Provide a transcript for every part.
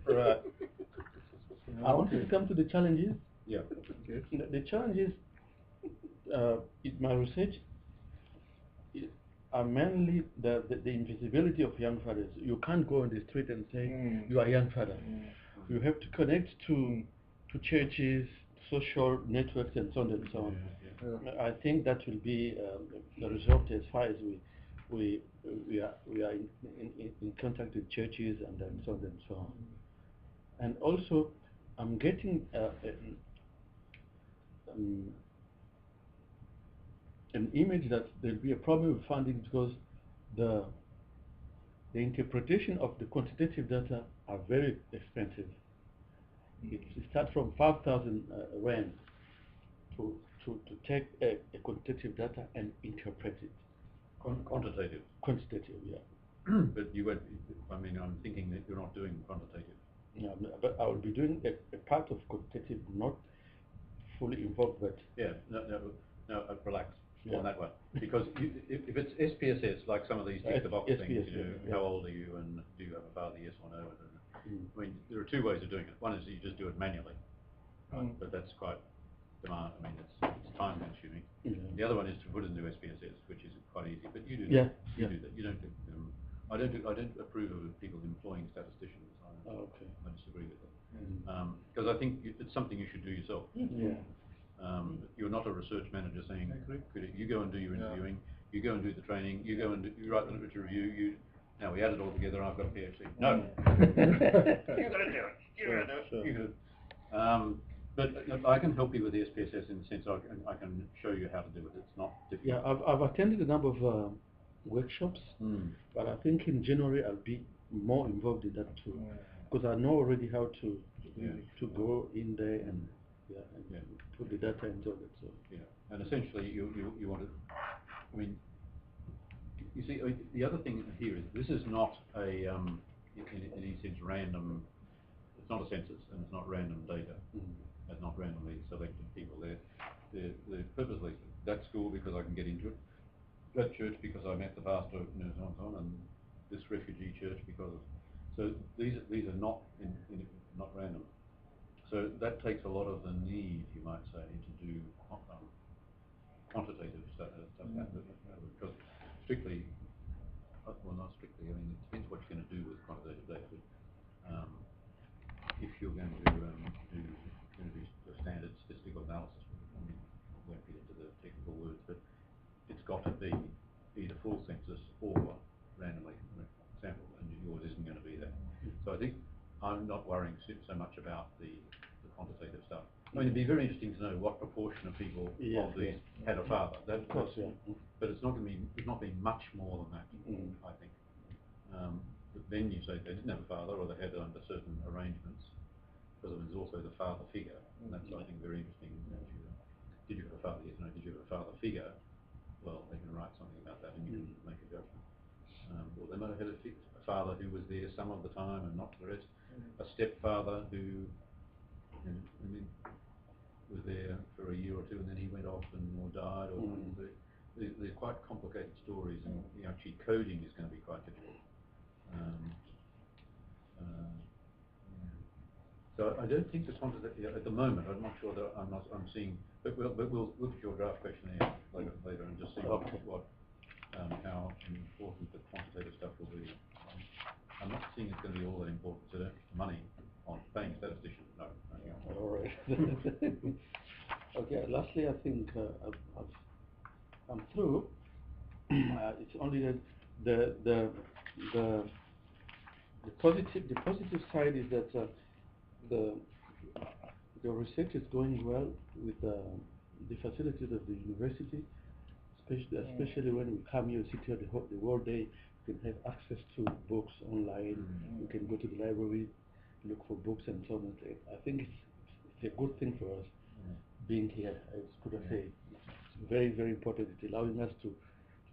Right. I want to come to the challenges. Yeah. Okay. The challenges in my research are mainly the invisibility of young fathers. You can't go on the street and say you are a young father. You have to connect to churches, social networks, and so on and so on. I think that will be the result as far as we are in contact with churches and so on and so on. And also, I'm getting an image that there'll be a problem with funding because the interpretation of the quantitative data are very expensive. It starts from 5,000 rand to take a quantitative data and interpret it. Quantitative. Quantitative, yeah. But you won't. I mean, I'm thinking that you're not doing quantitative. Yeah, but I will be doing a part of quantitative, not fully involved, but yeah, no, relax on that one because if it's SPSS, like some of these tick the box things, how old are you and do you have a father, yes or no? I mean, there are two ways of doing it. One is you just do it manually, right? But that's quite demand. I mean, it's time consuming. The other one is to put it into SPSS, which is quite easy. But you do that. You do that. You don't do. I don't approve of people employing statisticians. Okay. I disagree with that because I think it's something you should do yourself. You're not a research manager saying, you go and do your interviewing, you go and do the training, you go and you write the literature review. Now we add it all together, and I've got a PhD. No, you got to do it. You got to do it. You got but I can help you with the SPSS in the sense I can show you how to do it. It's not difficult. Yeah, I've attended a number of workshops, but I think in January I'll be more involved in that too, because I know already how to go in there and put the data into it. So and essentially you want to. I mean, you see, the other thing here is this is not a in any sense random. It's not a census and it's not random data. It's not randomly selected people. They're purposely that school because I can get into it. That church because I met the pastor, and so on, and this refugee church because. So these are not not random. So that takes a lot of the need, you might say, to do quantitative stuff because strictly, well, not strictly. I mean, it depends what you're going to do with quantitative data. If you're going to do standard statistical analysis, I mean, I won't get into the technical words, but it's got to be either full census or randomly sampled, and yours isn't going to be that. So I think I'm not worrying so much about the quantitative stuff. I mean, it'd be very interesting to know what proportion of people of these had a father. That, of course, but it's not going to be. It's not being much more than that. I think. But then you say they didn't have a father, or they had it under certain arrangements, because there's also the father figure, and that's I think very interesting. Did you have a father? Yes, no. Did you have a father figure? Well, they can write something about that, and you can make a judgment. Or they might have had a father who was there some of the time and not the rest. A stepfather who was there for a year or two and then he went off or died. Or they're quite complicated stories, and actually coding is going to be quite difficult. So I don't think the quantitative at the moment. I'm not sure that I'm seeing, but we'll look at your draft questionnaire later and just see how important the quantitative stuff will be. I'm not seeing it's going to be all that important. So money on paying statisticians, no. All right. Okay. Lastly, I think I'm through. It's only the positive side is that the research is going well with the facilities of the university, especially when we come here, sit here the whole day. You can have access to books online. You can go to the library, look for books and so on. I think it's a good thing for us being here. As Kudakwashe, it's very, very important. It's allowing us to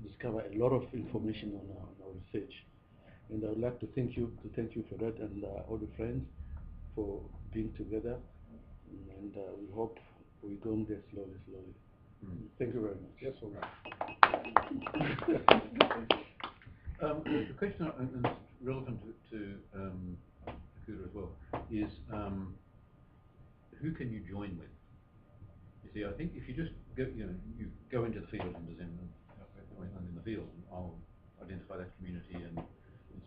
discover a lot of information on our research. And I would like to thank you for that, and all the friends for being together. And we hope we go on there slowly. Thank you very much. Yes, all right. The question, and it's relevant to Kuda as well, is who can you join with? You see, I think if you just go, you go into the field and I'm in the field, and I'll identify that community and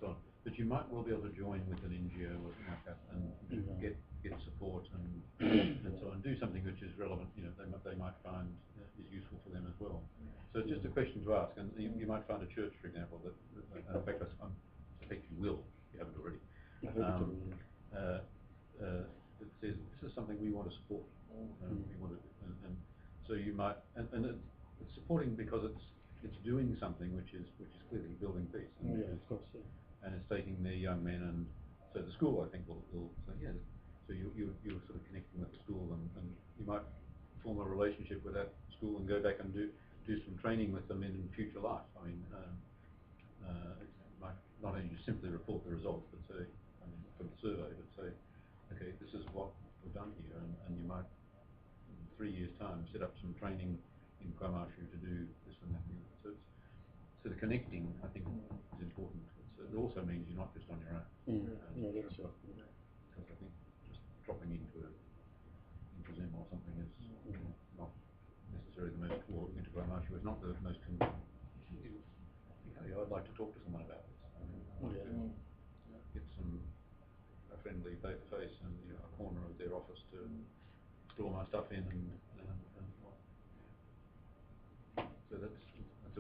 so on. But you might well be able to join with an NGO or something like that and get support and so on, do something which is relevant. They might find is useful for them as well. So it's just a question to ask, and you might find a church, for example, that in fact I suspect you will, if you haven't already. It says this is something we want to support. We want to, and so you might, and it's supporting because it's doing something which is clearly building peace. And of course. And it's taking their young men, and so the school I think will say So you're sort of connecting with the school, and you might form a relationship with that school and go back and do some training with them in future life. I mean, it might not only just simply report the results, but say, from the survey, but say, okay, this is what we've done here, and you might, in 3 years' time, set up some training in Kudakwashe to do this and that. So the connecting, I think, is important. It also means you're not just on your own. That's right. Because I think just dropping into Zoom or something is not necessarily the most, or into Kudakwashe is not the most convenient. I'd like to talk to someone about this. Get a friendly face-to-face and a corner of their office to store my stuff in, and so that's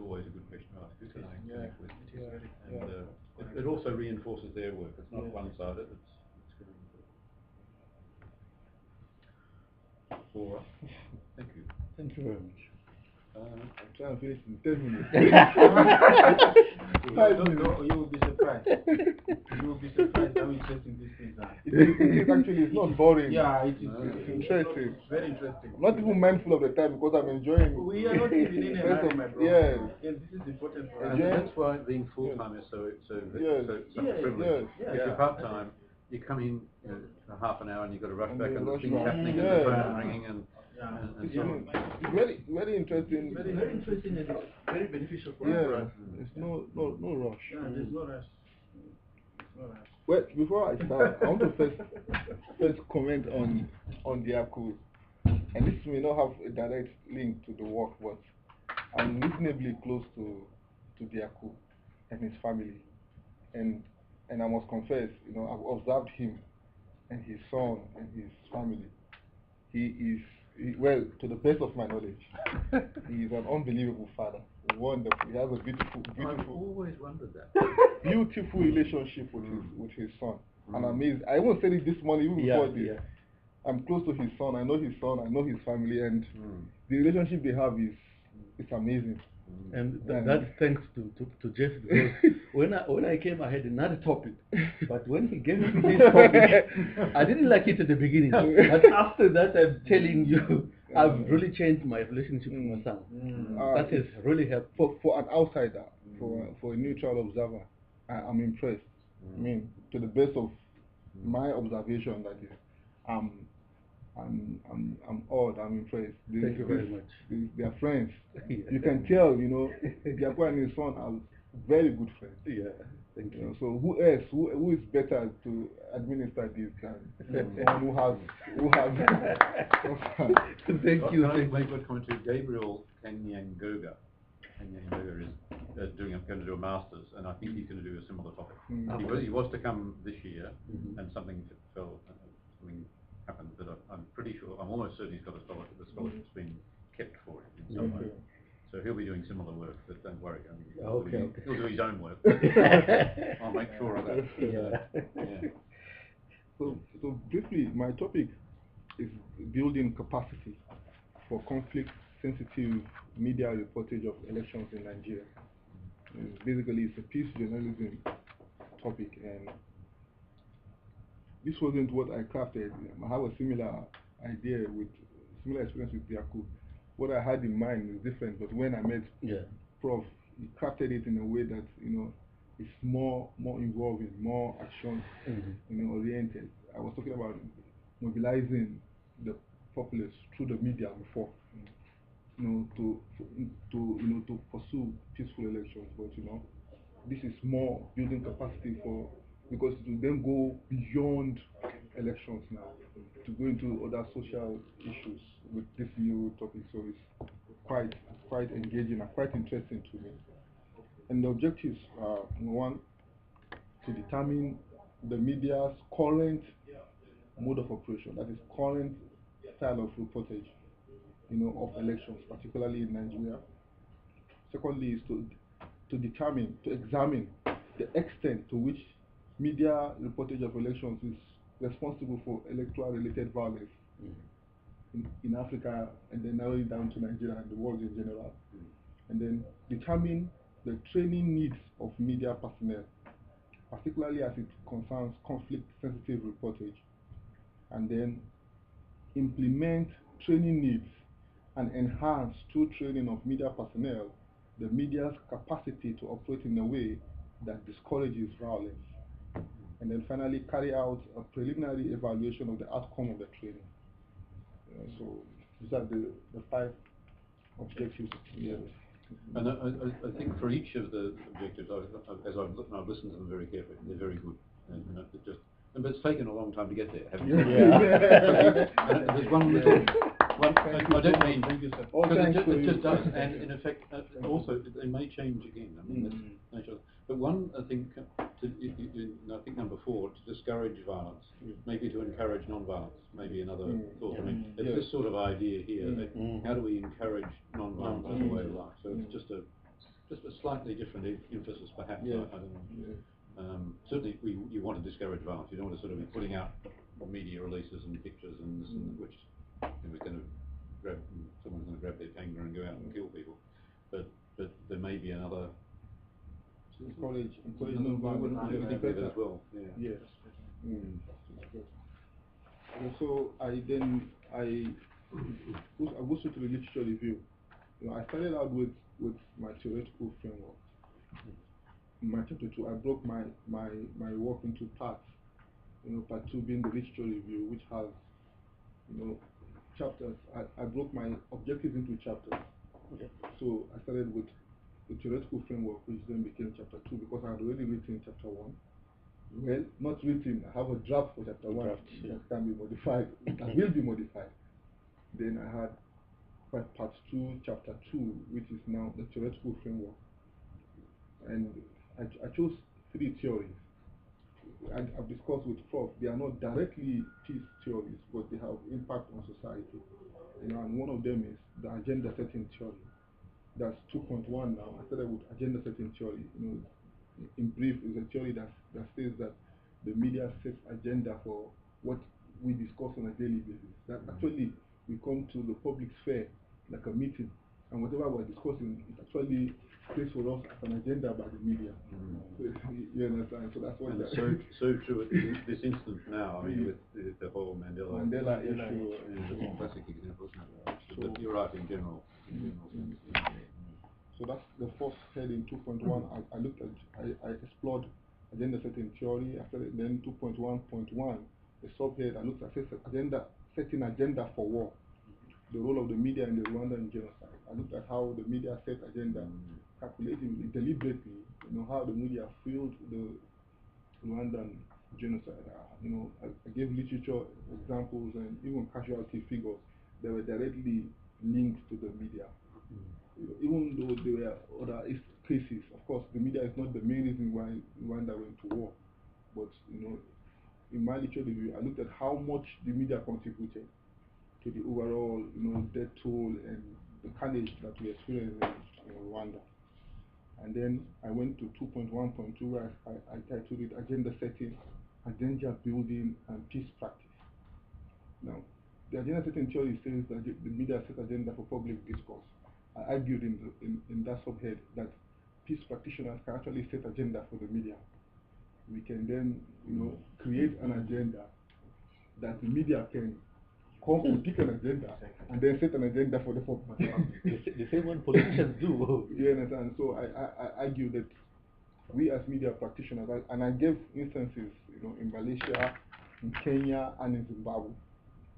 always a good question to ask. Who can I connect with? And it also reinforces their work. It's not one-sided. It's good. All right. Thank you. Thank you very much. I'm trying to finish in 10 minutes. You will be surprised. You will be surprised how interesting these things are. It's not boring. Yeah, it is. It's interesting. Very interesting. I'm not even mindful of the time because I'm enjoying. We are not even in a hurry, my bro. Yes. And this is important for us. And that's why being full-time is so such a privilege. If you're part-time, you come in for half an hour and you've got to rush back and the things happening and the phone ringing and so on. Very, very interesting. Very interesting, and it's very beneficial for us. There's no rush. Yeah, there's no rush. Well, before I start, I want to first comment on Diaku. And this may not have a direct link to the work, but I'm reasonably close to Diaku and his family. And I must confess, I've observed him and his son and his family. Well, to the best of my knowledge, he is an unbelievable father. Wonderful. He has a beautiful. I've always wondered that. Beautiful relationship with his son. And amazing. I even said it this morning, even before this. I'm close to his son. I know his son. I know his family, and the relationship they have is amazing. And that's thanks to Jeff, because when I came, I had another topic, but when he gave me this topic, I didn't like it at the beginning, but after that, I'm telling you, I've really changed my relationship with my son. That has really helped. For an outsider, for a neutral observer, I'm impressed. I mean, to the best of my observation, that is, I'm awed, I'm impressed. Thank you very much. They are friends. You can tell, Diaku and his son are very good friends. Yeah, thank you. So who else? Who is better to administer this than someone who has Thank you. Can I make one comment to Gabriel Kanyangoga? Kanyangoga is going to do a master's, and I think he's going to do a similar topic. He was to come this year, and something happened, but I'm pretty sure, I'm almost certain he's got a scholarship. The scholarship's been kept for him in some way. So he'll be doing similar work, but don't worry. He'll do his own work. I'll make sure of that. So briefly, my topic is building capacity for conflict-sensitive media reportage of elections in Nigeria. Basically, it's a peace journalism topic, and this wasn't what I crafted. I have a similar experience with Diaku. What I had in mind is different, but when I met Prof, he crafted it in a way that it's more involving, more action oriented. I was talking about mobilizing the populace through the media before, to pursue peaceful elections, but this is more building capacity for, because it will then go beyond elections now, to go into other social issues with this new topic. So it's quite engaging and quite interesting to me. And the objectives are, one, to determine the media's current mode of operation, that is current style of reportage, of elections, particularly in Nigeria. Secondly is to examine the extent to which media reportage of elections is responsible for electoral-related violence in Africa, and then narrowing down to Nigeria and the world in general. And then determine the training needs of media personnel, particularly as it concerns conflict-sensitive reportage. And then implement training needs and enhance, through training of media personnel, the media's capacity to operate in a way that discourages violence. And then finally carry out a preliminary evaluation of the outcome of the training. So these are the 5 objectives. Yeah. And I think for each of the objectives, as I've listened to them very carefully, they're very good. And but it's taken a long time to get there, haven't you? Yeah. There's one little one. I don't mean, it just does, and in effect, also they may change again. I mean, that's natural. But one, I think, I think number 4, to discourage violence, maybe to encourage non-violence, maybe another thought. I mean, it's this sort of idea here that how do we encourage non-violence as a way of life? So it's just a slightly different emphasis, perhaps. I don't know. Certainly, you want to discourage violence. You don't want to sort of be putting out media releases and pictures and which we're going to someone's going to grab their finger and go out and kill people. But there may be another. Encourage non-violence as well. Yeah. Yes. And so I go straight to the literature review. I started out with my theoretical framework. In my chapter 2, I broke my work into parts. Part 2 being the literature review, which has chapters. I broke my objectives into chapters. Okay. So I started with the theoretical framework, which then became chapter 2, because I had already written chapter 1. Well, not written. I have a draft for chapter 1 that can be modified. That will be modified. Then I had part 2, chapter 2, which is now the theoretical framework. And I chose 3 theories. And I've discussed with Prof. They are not directly peace theories, but they have impact on society. And one of them is the agenda setting theory. That's 2.1 now. I started with agenda setting theory. In brief, is a theory that says that the media sets agenda for what we discuss on a daily basis. That actually we come to the public sphere like a meeting, and whatever we're discussing is actually placed for us as an agenda by the media. So, you understand? So that's what. And so true in this instance now. I mean, with the whole Mandela issue is a classic example. But you're right in general. So that's the first heading, 2.1. I explored agenda setting theory. After that, then 2.1.1, the subhead, I looked at setting agenda for war, the role of the media in the Rwandan genocide. I looked at how the media set agenda, calculatively, deliberately, how the media fueled the Rwandan genocide. I gave literature examples and even casualty figures that were directly linked to the media. Even though there were other cases, of course, the media is not the main reason why Rwanda went to war. But in my literature review, I looked at how much the media contributed to the overall, death toll and the carnage that we experienced in Rwanda. And then I went to 2.1.2, where I titled it Agenda Setting, Agenda Building, and Peace Practice. Now, the agenda setting theory says that the media set agenda for public discourse. I argued in that subhead that peace practitioners can actually set agenda for the media. We can then, create an agenda that the media can come and pick an agenda and then set an agenda for the public. The same one politicians do. You understand? So I argue that we as media practitioners, and I gave instances, in Malaysia, in Kenya, and in Zimbabwe,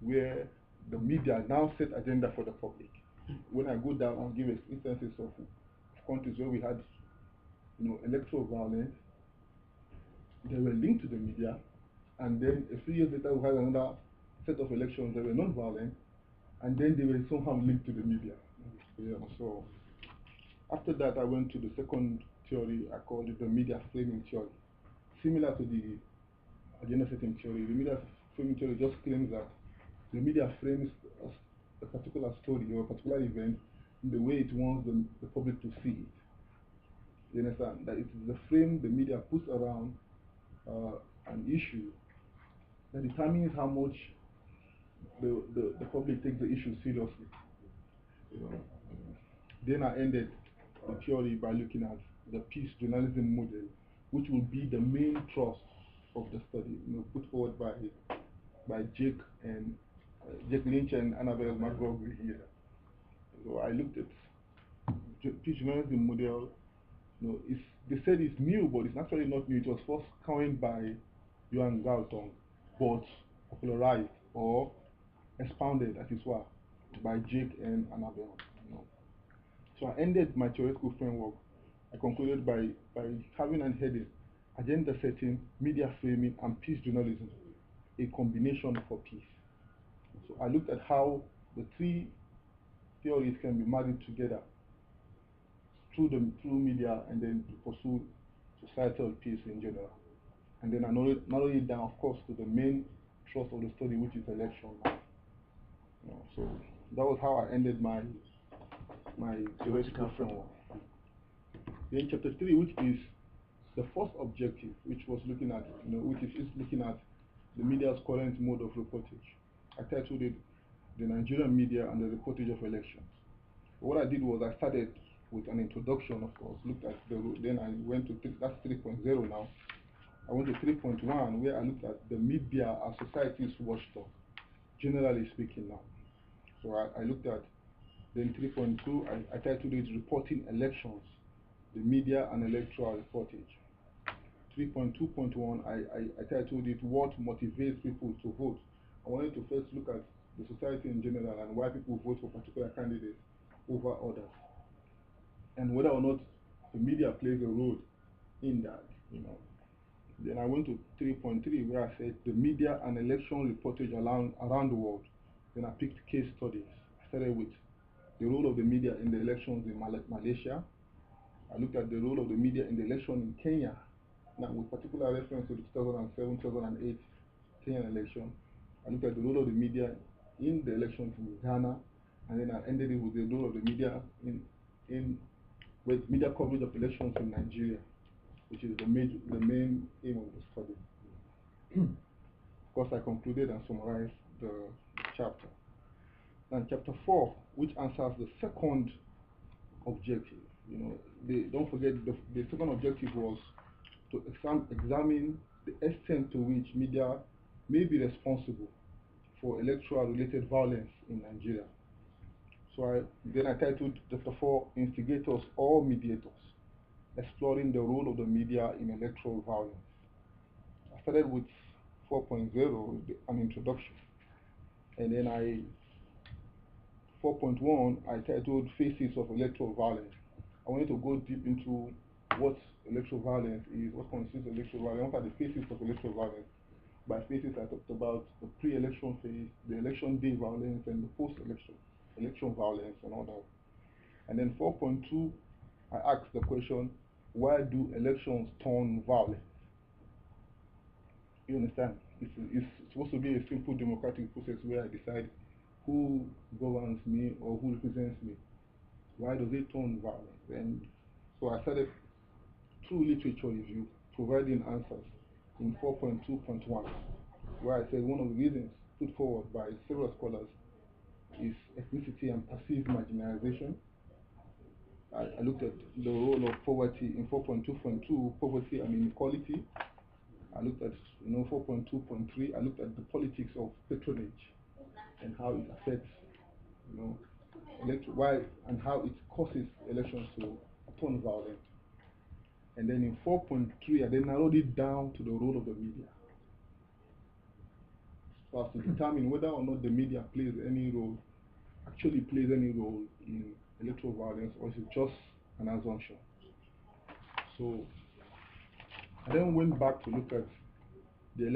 where the media now set agenda for the public. When I go down, I'll give instances of countries where we had electoral violence. They were linked to the media, and then a few years later we had another set of elections that were non-violent, and then they were somehow linked to the media. So after that, I went to the second theory. I called it the media framing theory, similar to the agenda setting theory. The media framing theory just claims that the media frames a particular story or a particular event in the way it wants the public to see it. You understand? That it is the frame the media puts around an issue that determines how much the public takes the issue seriously. Then I ended the theory by looking at the peace journalism model, which will be the main thrust of the study, put forward by Jake Lynch and Annabelle McGregor here. So I looked at peace journalism model. They said it's new, but it's actually not new. It was first coined by Yuan Gaotong, but popularized or expounded, as it were, by Jake and Annabelle. So I ended my theoretical framework. I concluded by having an heading: agenda setting, media framing, and peace journalism, a combination for peace. So I looked at how the three theories can be married together through media, and then to pursue societal peace in general. And then I narrowed it down, of course, to the main thrust of the study, which is election. So that was how I ended my theoretical framework. Then chapter 3, which is the first objective, which was looking at, which is looking at the media's current mode of reportage. I titled it "The Nigerian Media and the Reportage of Elections." What I did was I started with an introduction, of course, looked at then I went to that's 3.0 now. I went to 3.1, where I looked at the media as society's watchdog, generally speaking now. So I looked at then 3.2, I titled it "Reporting Elections, the Media and Electoral Reportage." 3.2.1, I titled it "What Motivates People to Vote." I wanted to first look at the society in general and why people vote for particular candidates over others, and whether or not the media plays a role in that. Then I went to 3.3, where I said the media and election reportage around the world. Then I picked case studies. I started with the role of the media in the elections in Malaysia. I looked at the role of the media in the election in Kenya, now with particular reference to the 2007-2008 Kenyan election. I looked at the role of the media in the elections in Ghana, and then I ended it with the role of the media with media coverage of elections in Nigeria, which is the main aim of the study. Of course, I concluded and summarized the chapter. And chapter 4, which answers the second objective. Don't forget the second objective was to examine the extent to which media may be responsible for electoral-related violence in Nigeria. So then I titled chapter 4, "Instigators or Mediators, Exploring the Role of the Media in Electoral Violence." I started with 4.0, an introduction, and then 4.1, I titled "Faces of Electoral Violence." I wanted to go deep into what electoral violence is, what constitutes electoral violence, what are the phases of electoral violence. By phases, I talked about the pre-election phase, the election day violence, and the post-election violence, and all that. And then 4.2, I asked the question, why do elections turn violent? You understand? It's supposed to be a simple democratic process where I decide who governs me or who represents me. Why does it turn violent? And so I started through literature review, providing answers in 4.2.1, where I said one of the reasons put forward by several scholars is ethnicity and perceived marginalization. I looked at the role of poverty in 4.2.2, poverty and inequality. I looked at 4.2.3, I looked at the politics of patronage and how it affects why and how it causes elections to turn violent. And then in 4.3, I then narrowed it down to the role of the media, so as to determine whether or not the media actually plays any role in electoral violence, or is it just an assumption. So I then went back to look at the